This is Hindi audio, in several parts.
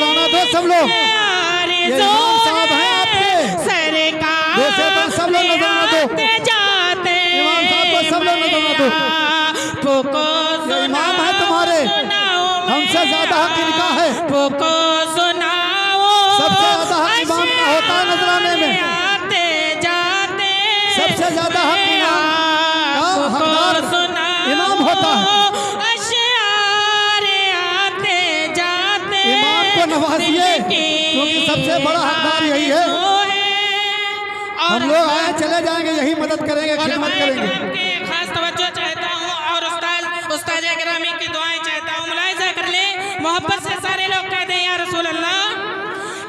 नजराना दो सब लोग, ये इमाम साहब हैं आपके, सरकार सब लोग नजराना दो, इमाम साहब को सब लोग नजराना दो। ये इमाम है तुम्हारे, हमसे ज्यादा हक इनका है, सबसे ज्यादा हक इमाम का होता है नजराने में, सबसे ज्यादा हक इमाम का हकदार इमाम होता है। इमाम को नवाजिए क्योंकि सबसे बड़ा हकदार यही है। हम लोग आए चले जाएंगे, यही मदद करेंगे, खिदमत करेंगे। खास तवज्जो चाहता हूँ और उस्ताद गिरामी की दुआएं चाहता हूँ। मुलाहिजा कर ले, मोहब्बत से सारे लोग कह दें या रसूल अल्लाह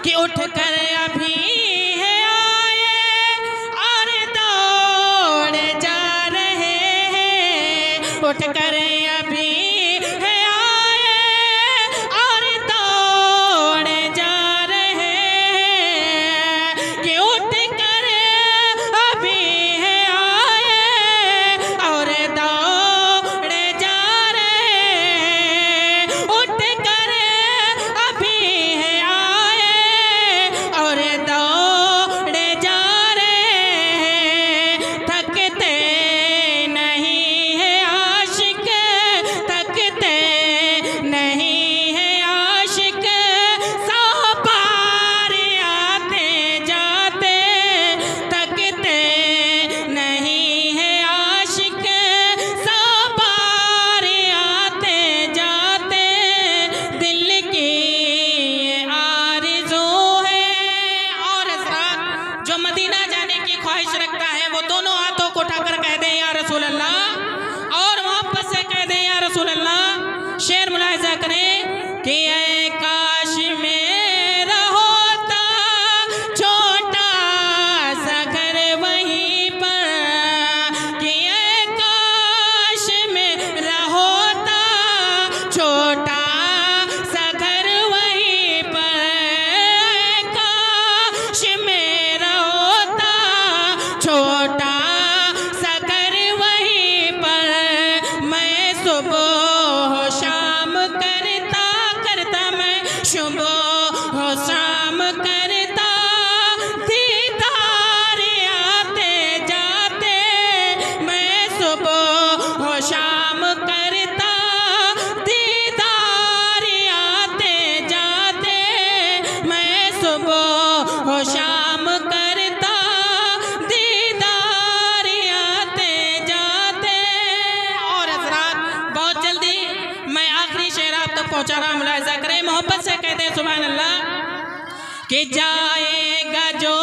कि उठ कर अभी है आए और दौड़ जा रहे हैं, उठ कर अभी है आए और दौड़ जा रहे हैं, कि उठ कर अभी है आए और दौड़ जा रहे हैं, उठ कर अभी है आए और दौड़ जा रहे हैं। थकते नहीं है आशिक, थकते नहीं है आशिक, सौ बार आते जाते, थकते नहीं है आशिक, सौ बार आते जाते, दिल की ये आरज़ू है। और हज़रात जो मदीना जाने की ख्वाहिश रखता है वो दोनों हाथों को उठाकर कह दे या रसूल अल्लाह, और मोहब्बत से कह दे या रसूल अल्लाह। शेर मुलाहिजा करें कि ऐ काश मेरा होता छोटा सा घर वहीं पर, कि ऐ काश मेरा होता छोटा सा घर वहीं पर, ऐ काश मेरा होता छोटा सा घर वहीं पर, मैं सुबह शाम करता करता, मैं सुबह शाम करता, दीदार आते जाते, मैं सुबह शाम करता, दीदार आते जाते, मैं सुबह शाम करता, दीदार आते जाते। और हज़रात बहुत जल्दी मैं आखिरी शेर आप तक पहुँचा रहा हूँ, मुलाहिजा करें, मोहब्बत से कहते हैं सुभान अल्लाह, कि जाएगा जो